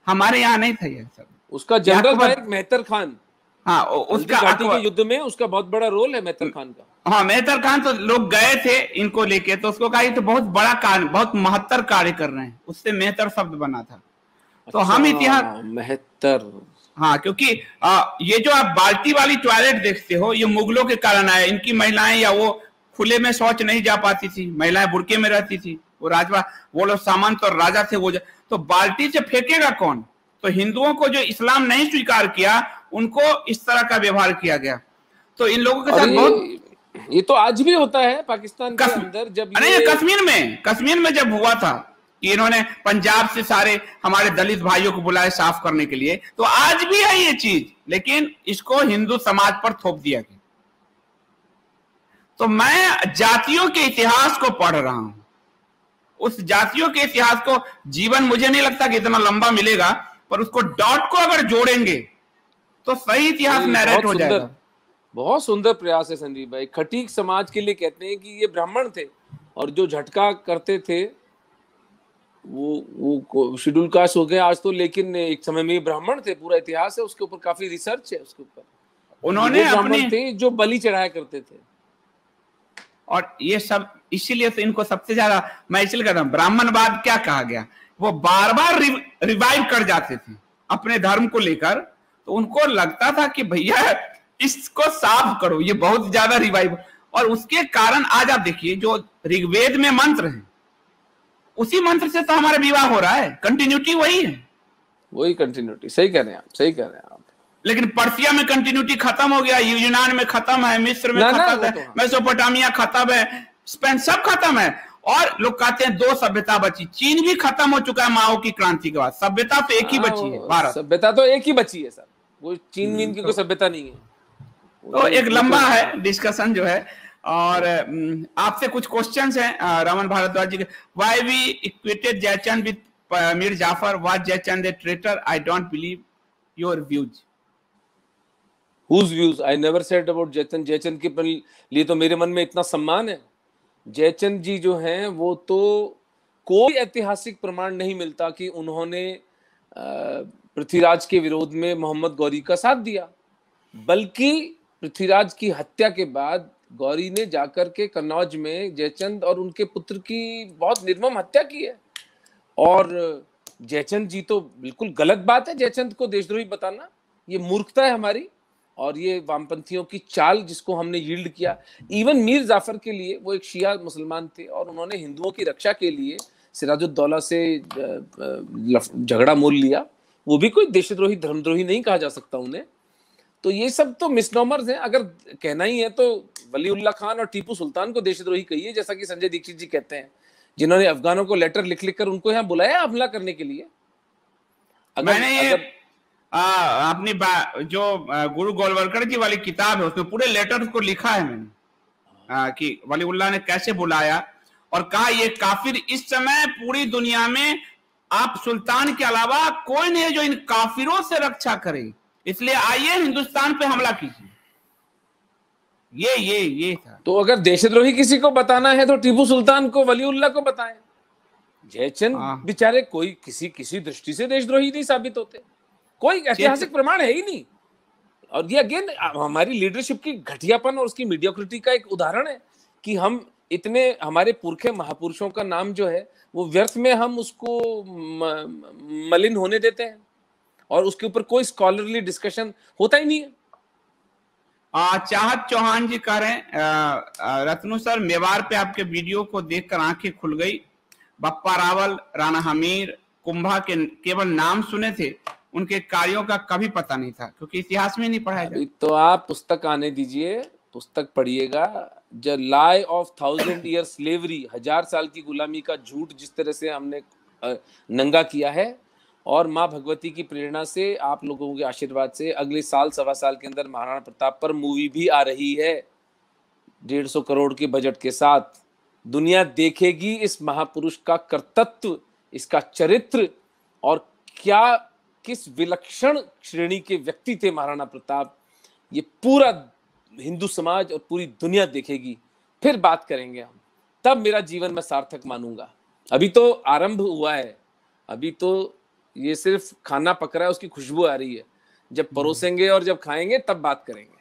हमारे यहाँ नहीं था ये सब। उसका जनरल था एक मेहतर खान। हाँ, उसका घाटी के युद्ध में उसका बहुत बड़ा रोल है मेहतर खान का। हाँ, मेहतर खान तो लोग गए थे इनको लेके, तो उसको कहा तो बहुत बड़ा कार्य, बहुत महत्तर कार्य कर रहे हैं, उससे मेहतर शब्द बना था। तो हम इतिहास मेहतर, हाँ, क्योंकि ये जो आप बाल्टी वाली टॉयलेट देखते हो, ये मुगलों के कारण आया। इनकी महिलाएं या वो खुले में शौच नहीं जा पाती थी, महिलाएं बुर्के में रहती थी। वो राजवा, वो लोग सामंत और राजा थे, वो तो बाल्टी से फेंकेगा कौन? तो हिंदुओं को जो इस्लाम नहीं स्वीकार किया, उनको इस तरह का व्यवहार किया गया। तो इन लोगों के साथ बहुत, ये तो आज भी होता है पाकिस्तान के अंदर। जब कश्मीर में जब हुआ था कि इन्होंने पंजाब से सारे हमारे दलित भाइयों को बुलाए साफ करने के लिए, तो आज भी है ये चीज, लेकिन इसको हिंदू समाज पर थोप दिया गया। तो मैं जातियों के इतिहास को पढ़ रहा हूं, उस जातियों के इतिहास को, जीवन मुझे नहीं लगता कि इतना लंबा मिलेगा, पर उसको डॉट को अगर जोड़ेंगे तो सही इतिहास नैरेट हो जाएगा। बहुत सुंदर प्रयास है संदीप भाई। खटीक समाज के लिए कहते हैं कि ये ब्राह्मण थे और जो झटका करते थे वो शेड्यूल कास्ट हो गए आज तो, लेकिन एक समय में ब्राह्मण थे। पूरा इतिहास है उसके ऊपर, काफी रिसर्च है उसके ऊपर। उन्होंने ब्राह्मण थे जो बलि चढ़ाया करते थे, और ये सब इसीलिए तो इनको सबसे ज्यादा मैं इसलिए कहता हूं, ब्राह्मणवाद क्या कहा गया, वो बार बार रिवाइव कर जाते थे अपने धर्म को लेकर। तो उनको लगता था कि भैया इसको साफ करो, ये बहुत ज्यादा रिवाइव, और उसके कारण आज आप देखिए जो ऋग्वेद में मंत्र है, उसी मंत्र से तो हमारा विवाह हो रहा है, कंटिन्यूटी वही है, वही कंटिन्यूटी। सही कह रहे हैं आप, सही कह रहे हैं आप। लेकिन पर्सिया में कंटिन्यूटी खत्म हो गया, यूनान में खत्म है, मिस्र में खत्म है, मेसोपोटामिया खत्म है, स्पेन सब खत्म है। और लोग कहते हैं दो सभ्यता बची, चीन भी खत्म हो चुका है माओ की क्रांति के बाद, सभ्यता तो एक ही बची है, भारत। सभ्यता तो एक ही बची है सर, वो चीन मीन की कोई सभ्यता नहीं है। तो एक लंबा है डिस्कशन जो है। और आपसे कुछ क्वेश्चंस हैं रमन भारद्वाज जी के। Why we equated Jaichand with Mir Jafar, was Jaichand a traitor? I don't believe your views. Whose views? I never said about Jaichand. Jaichand के लिए तो मेरे मन में इतना सम्मान है। जयचंद जी जो हैं वो तो कोई ऐतिहासिक प्रमाण नहीं मिलता कि उन्होंने पृथ्वीराज के विरोध में मोहम्मद गौरी का साथ दिया, बल्कि पृथ्वीराज की हत्या के बाद गौरी ने जाकर के कन्नौज में जयचंद और उनके पुत्र की बहुत निर्मम हत्या की है। और जयचंद जी तो बिल्कुल गलत बात है जयचंद को देशद्रोही बताना, ये मूर्खता है हमारी, और ये वामपंथियों की चाल जिसको हमने यील्ड किया। इवन मीर जाफर के लिए, वो एक शिया मुसलमान थे और उन्होंने हिंदुओं की रक्षा के लिए सिराजुद्दौला से झगड़ा मोल लिया, वो भी कोई देशद्रोही धर्मद्रोही नहीं कहा जा सकता उन्हें। तो ये सब तो मिसनोमर्स हैं। अगर कहना ही है तो वलीउल्लाह खान और टीपू सुल्तान को देशद्रोही कहिए, जैसा कि संजय दीक्षित जी कहते हैं, जिन्होंने अफगानों को लेटर लिख लिख कर उनको यहाँ बुलाया हमला करने के लिए। अपनी जो गुरु गोलवलकर जी वाली किताब है उसमें पूरे लेटर को लिखा है मैंने, कि वलीउल्लाह ने कैसे बुलाया और कहा ये काफिर, इस समय पूरी दुनिया में आप सुल्तान के अलावा कोई नहीं है जो इन काफिरों से रक्षा करे, इसलिए आइए हिंदुस्तान पे हमला कीजिए। ये था। तो अगर देशद्रोही किसी को बताना है तो टीपू सुल्तान को, वलीउल्लाह को बताएं। जयचंद बेचारे कोई किसी दृष्टि से देशद्रोही नहीं साबित होते, कोई ऐतिहासिक प्रमाण है ही नहीं। और ये अगेन हमारी लीडरशिप की घटियापन और उसकी मीडियोक्रिटी का एक उदाहरण है कि हम इतने, हमारे पुरखे महापुरुषों का नाम जो है वो व्यर्थ में हम उसको मलिन होने देते हैं और उसके ऊपर कोई स्कॉलरली डिस्कशन होता ही नहीं है। चाहत चौहान जी कह रहे हैं, रत्नू सर मेवाड़ पे आपके वीडियो को देखकर आंखें खुल गई। बप्पा रावल, राणा हमीर, कुंभा के केवल नाम सुने थे, उनके कार्यों का कभी पता नहीं था, क्योंकि इतिहास में नहीं पढ़ाया जाता। तो आप पुस्तक आने दीजिए, पुस्तक पढ़िएगा। The lie of 1000 year slavery, 1000 साल की गुलामी का झूठ जिस तरह से हमने नंगा किया है, और माँ भगवती की प्रेरणा से, आप लोगों के आशीर्वाद से अगले साल सवा साल के अंदर महाराणा प्रताप पर मूवी भी आ रही है 150 करोड़ के बजट के साथ। दुनिया देखेगी इस महापुरुष का कर्तृत्व, इसका चरित्र, और क्या किस विलक्षण श्रेणी के व्यक्ति थे महाराणा प्रताप। ये पूरा हिंदू समाज और पूरी दुनिया देखेगी, फिर बात करेंगे हम, तब मेरा जीवन मैं सार्थक मानूंगा। अभी तो आरंभ हुआ है, अभी तो ये सिर्फ खाना पक रहा है, उसकी खुशबू आ रही है। जब परोसेंगे और जब खाएंगे तब बात करेंगे।